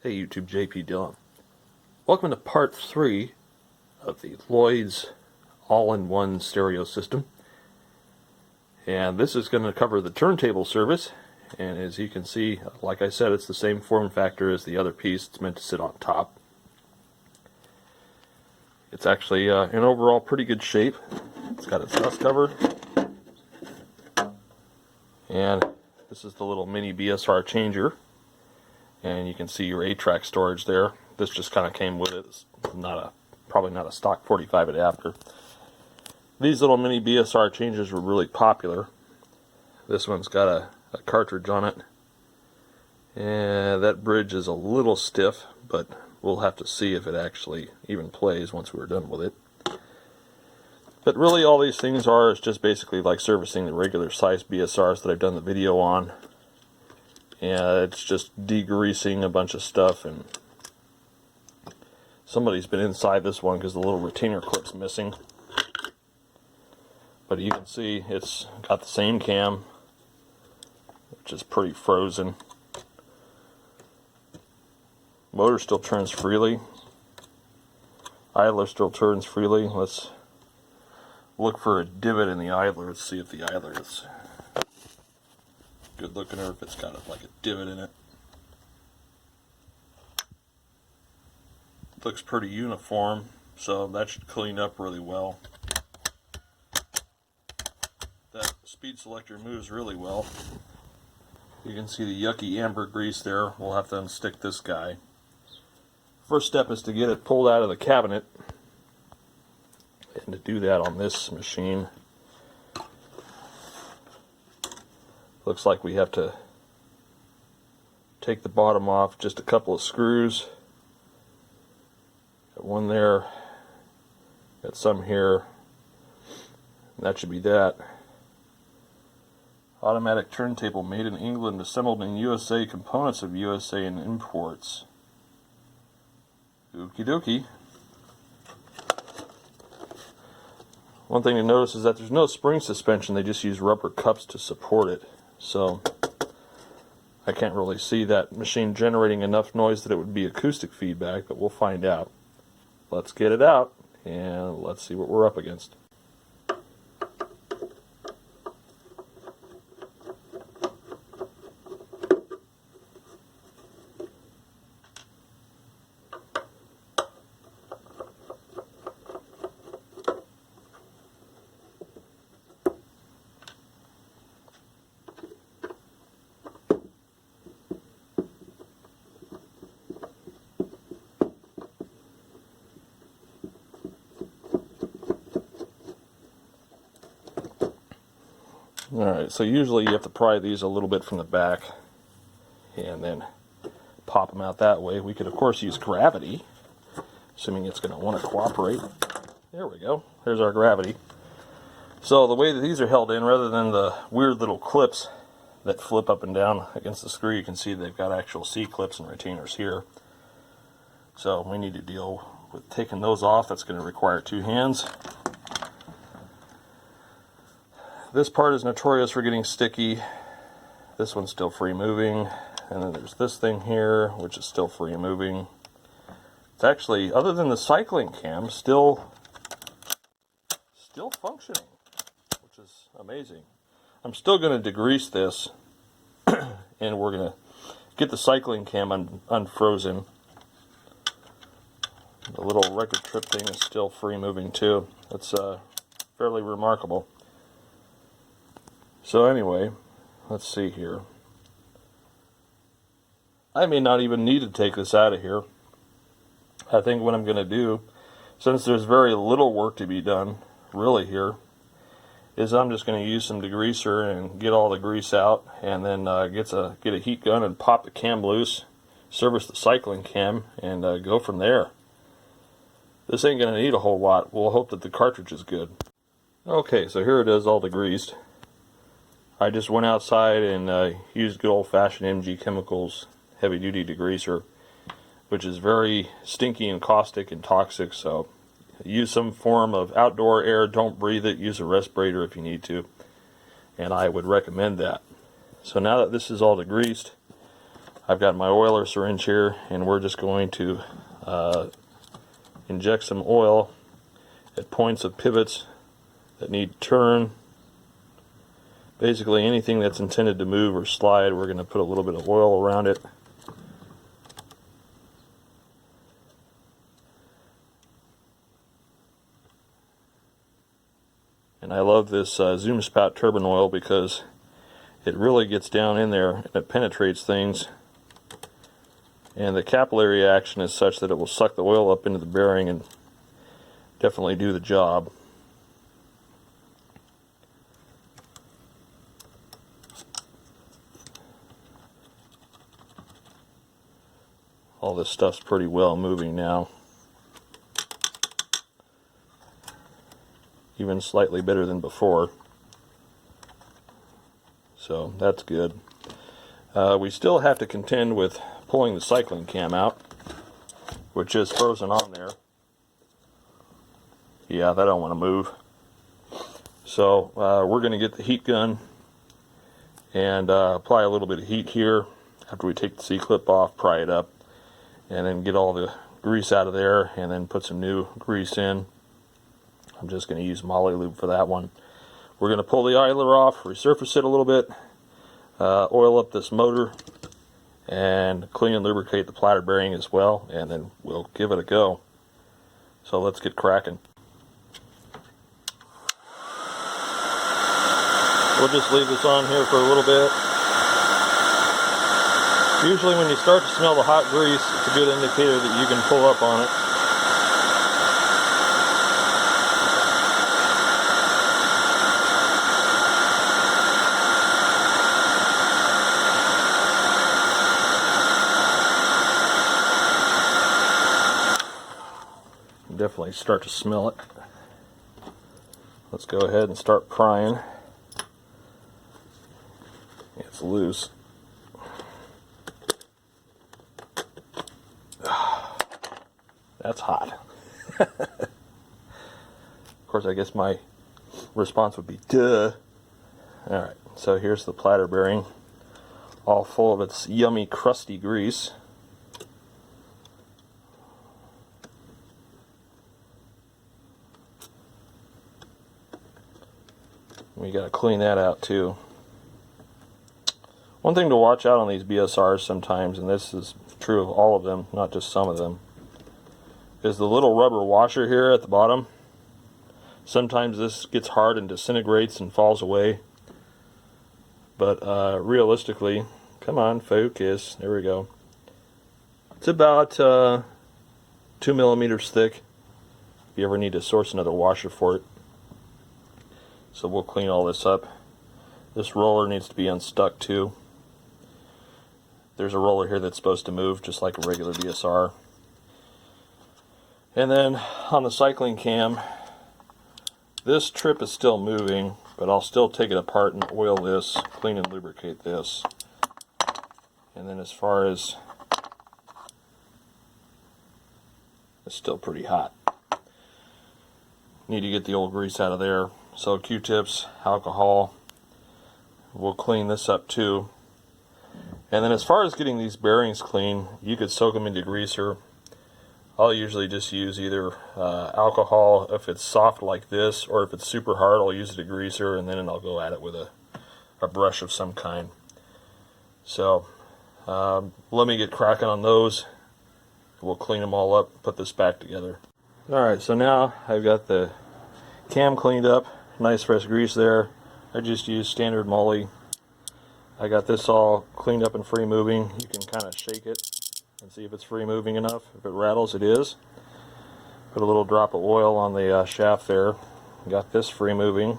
Hey YouTube, JP Dillon. Welcome to part 3 of the Lloyds all-in-one stereo system. And this is going to cover the turntable service. And as you can see, like I said, it's the same form factor as the other piece. It's meant to sit on top. It's actually in overall pretty good shape. It's got its dust cover. And this is the little mini BSR changer. And you can see your 8-track storage there. This just kind of came with it. It's probably not a stock 45 adapter. These little mini BSR changers were really popular. This one's got a cartridge on it. And that bridge is a little stiff, but we'll have to see if it actually even plays once we're done with it. But really all these things are is just basically like servicing the regular size BSRs that I've done the video on. And it's just degreasing a bunch of stuff, and somebody's been inside this one because the little retainer clip's missing. But you can see it's got the same cam, which is pretty frozen. Motor still turns freely. Idler still turns freely. Let's look for a divot in the idler. Let's see if the idler is good looking or if it's got like a divot in it. Looks pretty uniform, so that should clean up really well. That speed selector moves really well. You can see the yucky amber grease there. We'll have to unstick this guy. First step is to get it pulled out of the cabinet, and to do that on this machine, looks like we have to take the bottom off, just a couple of screws. Got one there, got some here, and that should be that. Automatic turntable made in England, assembled in USA, components of USA and imports. Okie dokie. One thing to notice is that there's no spring suspension, they just use rubber cups to support it. So I can't really see that machine generating enough noise that it would be acoustic feedback, but we'll find out. Let's get it out and let's see what we're up against. Alright, so usually you have to pry these a little bit from the back and then pop them out that way. We could of course use gravity, assuming it's going to want to cooperate. There we go, there's our gravity. So the way that these are held in, rather than the weird little clips that flip up and down against the screw, you can see they've got actual C-clips and retainers here. So we need to deal with taking those off. That's going to require 2 hands. This part is notorious for getting sticky. This one's still free moving. And then there's this thing here, which is still free moving. It's actually, other than the cycling cam, still functioning, which is amazing. I'm still going to degrease this, and we're going to get the cycling cam unfrozen. The little record trip thing is still free moving too. That's fairly remarkable. So anyway, let's see here. I may not even need to take this out of here. I think what I'm going to do, since there's very little work to be done really here, is I'm just going to use some degreaser and get all the grease out, and then get a heat gun and pop the cam loose, service the cycling cam, and go from there. This ain't going to need a whole lot. We'll hope that the cartridge is good. Okay, so here it is all degreased. I just went outside and used good old-fashioned MG Chemicals heavy-duty degreaser, which is very stinky and caustic and toxic, so use some form of outdoor air. Don't breathe it. Use a respirator if you need to, and I would recommend that. So now that this is all degreased, I've got my oiler syringe here, and we're just going to inject some oil at points of pivots that need to turn. Basically anything that's intended to move or slide, we're going to put a little bit of oil around it. And I love this zoom spout turbine oil because it really gets down in there and it penetrates things. And the capillary action is such that it will suck the oil up into the bearing and definitely do the job. All this stuff's pretty well moving now. Even slightly better than before. So that's good. We still have to contend with pulling the cycling cam out, which is frozen on there. Yeah, that don't want to move. So we're going to get the heat gun and apply a little bit of heat here after we take the C-clip off, pry it up, and then get all the grease out of there and then put some new grease in. I'm just going to use Moly Lube for that one. We're going to pull the idler off, resurface it a little bit, oil up this motor, and clean and lubricate the platter bearing as well, and then we'll give it a go. So let's get cracking. We'll just leave this on here for a little bit. Usually when you start to smell the hot grease, it's a good indicator that you can pull up on it. Definitely start to smell it. Let's go ahead and start prying. It's loose. That's hot. Of course, I guess my response would be duh. Alright, so here's the platter bearing, all full of its yummy crusty grease. We got to clean that out too. One thing to watch out on these BSRs sometimes, and this is true of all of them, not just some of them, is the little rubber washer here at the bottom. Sometimes this gets hard and disintegrates and falls away. But realistically, come on, focus, there we go. It's about 2 millimeters thick if you ever need to source another washer for it. So we'll clean all this up. This roller needs to be unstuck too. There's a roller here that's supposed to move just like a regular BSR. And then on the cycling cam, this trip is still moving, but I'll still take it apart and oil this, clean and lubricate this. And then as far as, it's still pretty hot. Need to get the old grease out of there. So Q-tips, alcohol, we'll clean this up too. And then as far as getting these bearings clean, you could soak them into degreaser. I'll usually just use either alcohol if it's soft like this, or if it's super hard, I'll use a degreaser, and then I'll go at it with a brush of some kind. So let me get cracking on those. We'll clean them all up, put this back together. Alright, so now I've got the cam cleaned up, nice fresh grease there. I just used standard Moly. I got this all cleaned up and free moving. You can kind of shake it and see if it's free moving enough. If it rattles, it is. Put a little drop of oil on the shaft there. Got this free moving.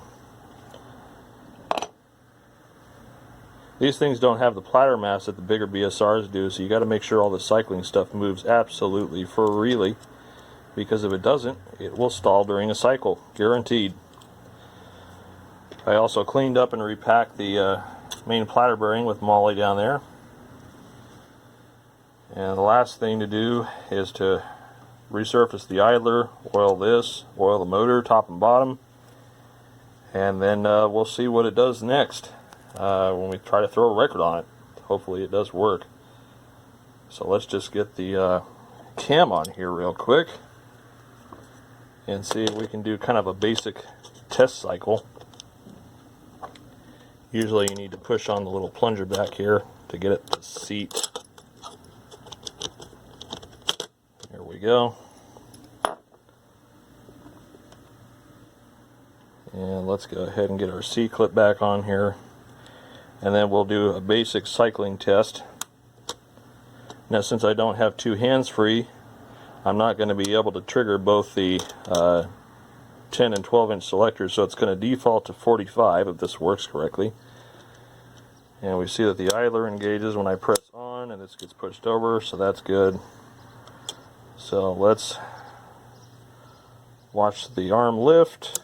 These things don't have the platter mass that the bigger BSRs do, so you got to make sure all the cycling stuff moves absolutely freely, because if it doesn't, it will stall during a cycle, guaranteed. I also cleaned up and repacked the main platter bearing with Moly down there. And the last thing to do is to resurface the idler, oil this, oil the motor top and bottom, and then we'll see what it does next when we try to throw a record on it. Hopefully it does work. So let's just get the cam on here real quick and see if we can do kind of a basic test cycle. Usually you need to push on the little plunger back here to get it to seat. There we go. And let's go ahead and get our C-clip back on here, and then we'll do a basic cycling test. Now, since I don't have two hands free, I'm not going to be able to trigger both the 10 and 12 inch selectors, so it's going to default to 45 if this works correctly. And we see that the idler engages when I press on, and this gets pushed over, so that's good. So let's watch the arm lift.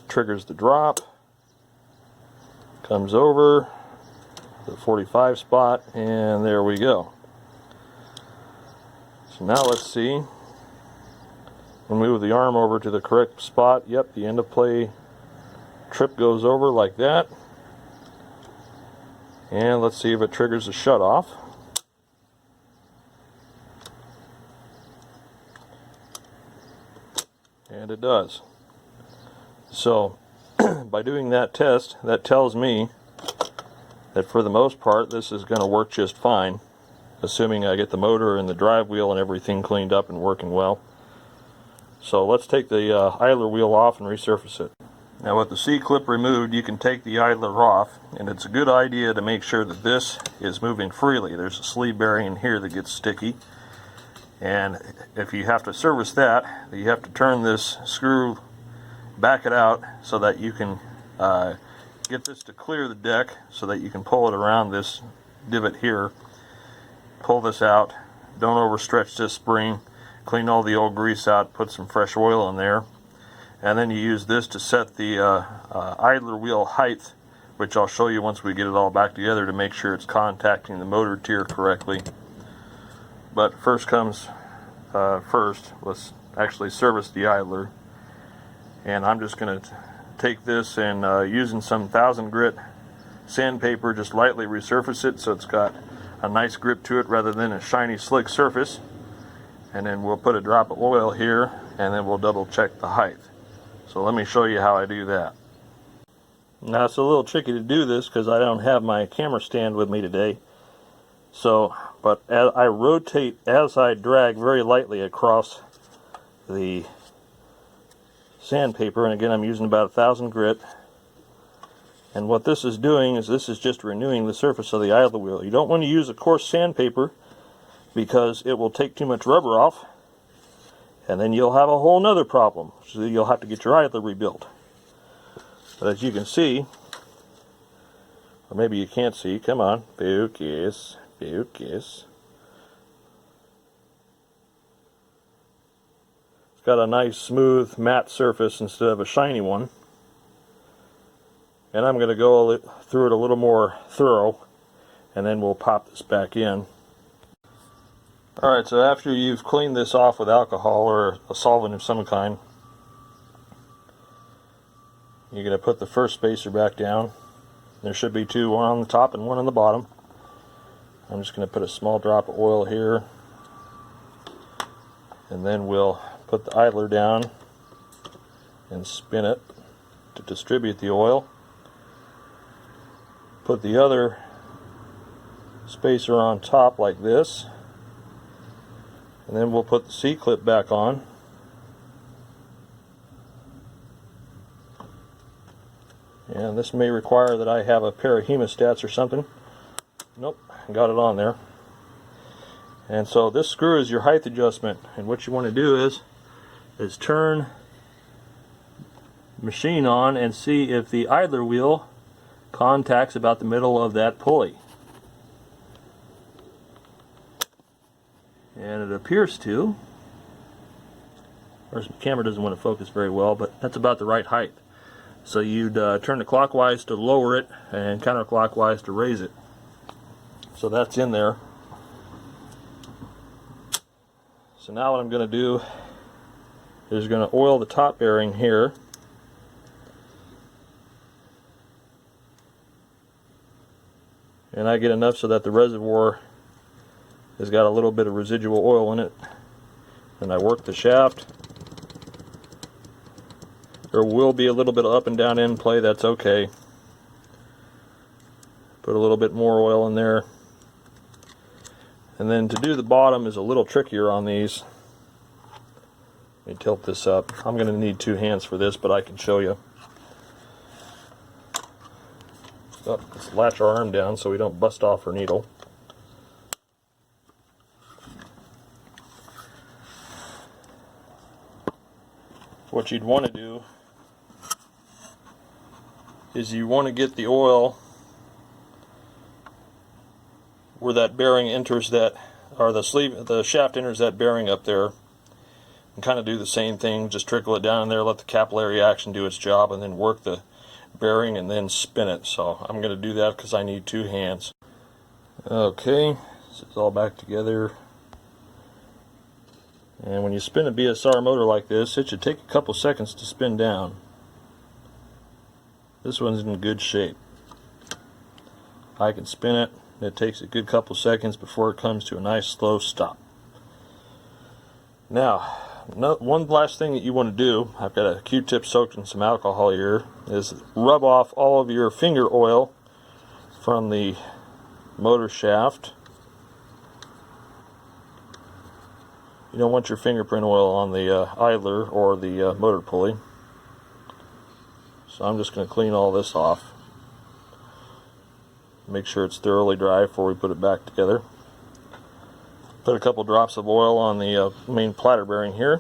Triggers the drop, comes over the 45 spot, and there we go. So now let's see. We'll move the arm over to the correct spot. Yep, the end of play trip goes over like that. And let's see if it triggers the shut off. And it does. So by doing that test, that tells me that for the most part this is going to work just fine, assuming I get the motor and the drive wheel and everything cleaned up and working well. So let's take the idler wheel off and resurface it. Now with the C-clip removed, you can take the idler off, and it's a good idea to make sure that this is moving freely. There's a sleeve bearing in here that gets sticky, and if you have to service that, you have to turn this screw, back it out so that you can get this to clear the deck, so that you can pull it around this divot here. Pull this out, don't overstretch this spring, clean all the old grease out, put some fresh oil in there, and then you use this to set the idler wheel height, which I'll show you once we get it all back together, to make sure it's contacting the motor tier correctly. But first comes first, let's actually service the idler. And I'm just going to take this and using some 1000 grit sandpaper, just lightly resurface it so it's got a nice grip to it rather than a shiny slick surface. And then we'll put a drop of oil here, and then we'll double check the height. So let me show you how I do that. Now it's a little tricky to do this because I don't have my camera stand with me today. So, but as I rotate, as I drag very lightly across the sandpaper, and again I'm using about 1000 grit, and what this is doing is this is just renewing the surface of the idler wheel. You don't want to use a coarse sandpaper because it will take too much rubber off, and then you'll have a whole nother problem. So you'll have to get your idler rebuilt. But as you can see, or maybe you can't see, come on, focus, focus. It's got a nice smooth matte surface instead of a shiny one. And I'm going to go through it a little more thorough, and then we'll pop this back in. Alright, so after you've cleaned this off with alcohol or a solvent of some kind, you're going to put the first spacer back down. There should be two, one on the top and one on the bottom. I'm just going to put a small drop of oil here, and then we'll put the idler down and spin it to distribute the oil. Put the other spacer on top like this, and then we'll put the C-clip back on. And this may require that I have a pair of hemostats or something. Nope, got it on there. And so this screw is your height adjustment, and what you want to do is turn the machine on and see if the idler wheel contacts about the middle of that pulley. And it appears to. Of course, the camera doesn't want to focus very well, but that's about the right height. So you'd turn it clockwise to lower it and counterclockwise to raise it. So that's in there. So now what I'm going to do is going to oil the top bearing here. And I get enough so that the reservoir has got a little bit of residual oil in it. And I work the shaft. There will be a little bit of up and down end play, that's okay. Put a little bit more oil in there. And then to do the bottom is a little trickier on these. Let me tilt this up. I'm going to need 2 hands for this, but I can show you. Oh, let's latch our arm down so we don't bust off our needle. What you'd want to do is you want to get the oil where that bearing enters that, or the shaft enters that bearing up there, and kind of do the same thing, just trickle it down in there, let the capillary action do its job, and then work the bearing and then spin it. So I'm going to do that because I need 2 hands. Okay, this is all back together. And when you spin a BSR motor like this, it should take a couple seconds to spin down. This one's in good shape. I can spin it. It takes a good couple seconds before it comes to a nice slow stop. Now, one last thing that you want to do, I've got a Q-tip soaked in some alcohol here, is rub off all of your finger oil from the motor shaft. You don't want your fingerprint oil on the idler or the motor pulley. So I'm just going to clean all this off. Make sure it's thoroughly dry before we put it back together. Put a couple drops of oil on the main platter bearing here.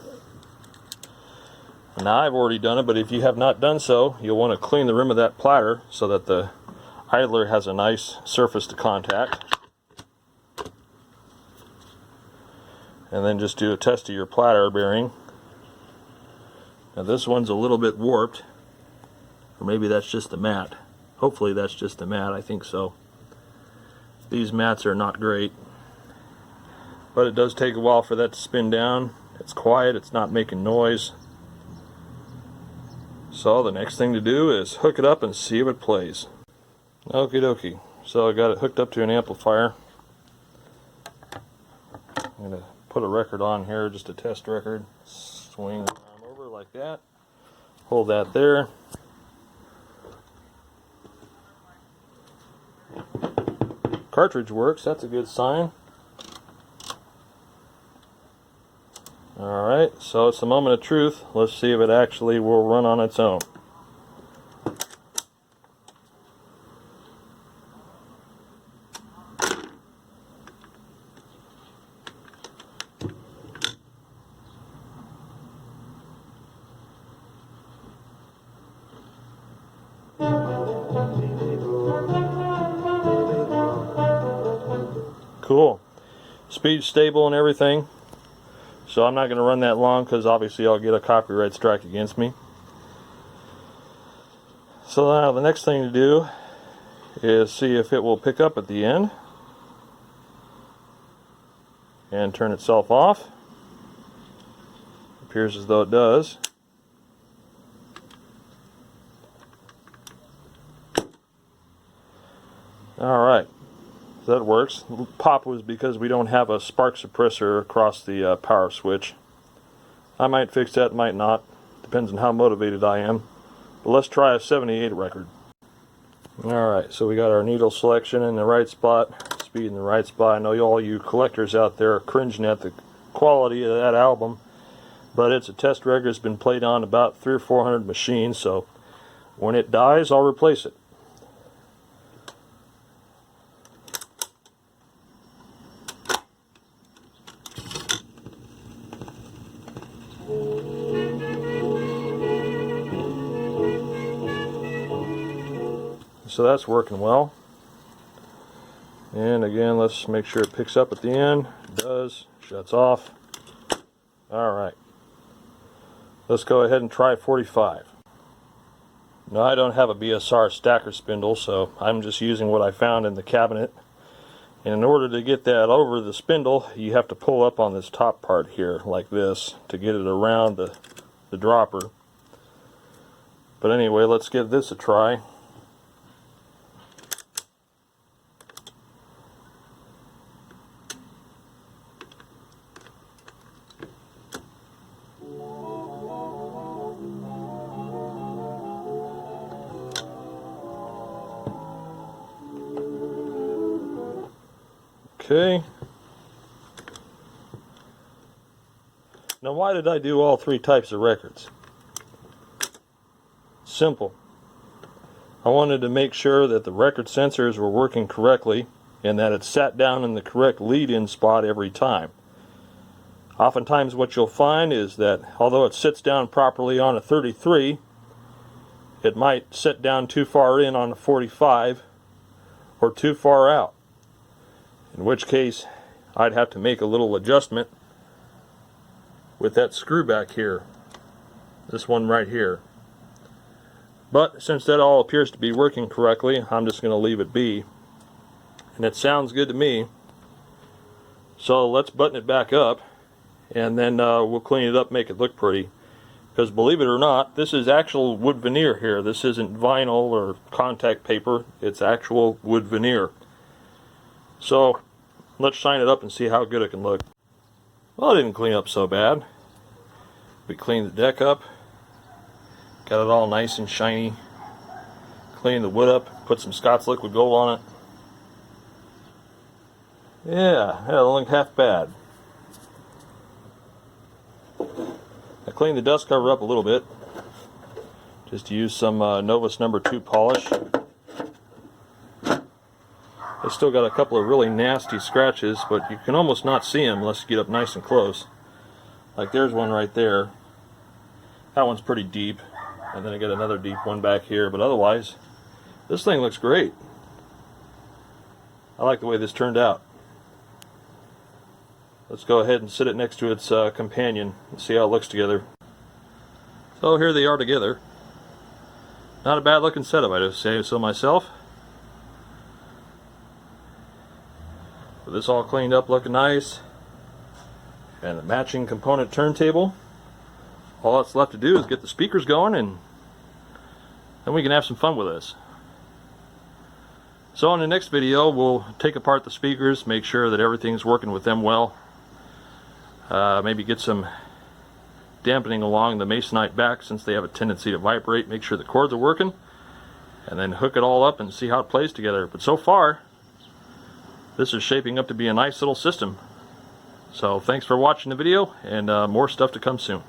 Now I've already done it, but if you have not done so, you'll want to clean the rim of that platter so that the idler has a nice surface to contact. And then just do a test of your platter bearing. Now this one's a little bit warped, or maybe that's just the mat. Hopefully that's just the mat, I think so. These mats are not great, but it does take a while for that to spin down. It's quiet, it's not making noise. So the next thing to do is hook it up and see if it plays. Okie dokie. So I got it hooked up to an amplifier. I'm going to put a record on here, just a test record. Swing the arm over like that. Hold that there. Cartridge works, that's a good sign. Alright, so it's the moment of truth. Let's see if it actually will run on its own. Cool. Speed's stable and everything. So I'm not going to run that long because obviously I'll get a copyright strike against me. So now the next thing to do is see if it will pick up at the end and turn itself off. Appears as though it does. Alright. That works. Pop was because we don't have a spark suppressor across the power switch. I might fix that, might not. Depends on how motivated I am. But let's try a 78 record. Alright, so we got our needle selection in the right spot, speed in the right spot. I know all you collectors out there are cringing at the quality of that album, but it's a test record. It's been played on about 300 or 400 machines, so when it dies, I'll replace it. So that's working well. And again, let's make sure it picks up at the end. It does. Shuts off. Alright. Let's go ahead and try 45. Now I don't have a BSR stacker spindle, so I'm just using what I found in the cabinet. And in order to get that over the spindle, you have to pull up on this top part here, like this, to get it around the dropper. But anyway, let's give this a try. Okay. Now why did I do all three types of records? Simple. I wanted to make sure that the record sensors were working correctly and that it sat down in the correct lead-in spot every time. Oftentimes what you'll find is that although it sits down properly on a 33, it might sit down too far in on a 45 or too far out, in which case I'd have to make a little adjustment with that screw back here, this one right here. But since that all appears to be working correctly, I'm just going to leave it be, and it sounds good to me. So let's button it back up, and then we'll clean it up, make it look pretty. Because believe it or not, this is actual wood veneer here. This isn't vinyl or contact paper, it's actual wood veneer. So let's shine it up and see how good it can look. Well, it didn't clean up so bad. We cleaned the deck up, got it all nice and shiny, cleaned the wood up, put some Scott's liquid gold on it. Yeah, it don't look half bad. I cleaned the dust cover up a little bit, just to use some Novus number 2 polish. I still got a couple of really nasty scratches, but you can almost not see them unless you get up nice and close. Like there's one right there. That one's pretty deep, and then I got another deep one back here, but otherwise this thing looks great. I like the way this turned out. Let's go ahead and sit it next to its companion and see how it looks together. So here they are together. Not a bad looking setup, I'd say so myself. With this all cleaned up, looking nice, and the matching component turntable. All that's left to do is get the speakers going, and then we can have some fun with this. So in the next video, we'll take apart the speakers, make sure that everything's working with them well. Maybe get some dampening along the masonite back since they have a tendency to vibrate, make sure the cords are working, and then hook it all up and see how it plays together. But so far, this is shaping up to be a nice little system. So thanks for watching the video, and more stuff to come soon.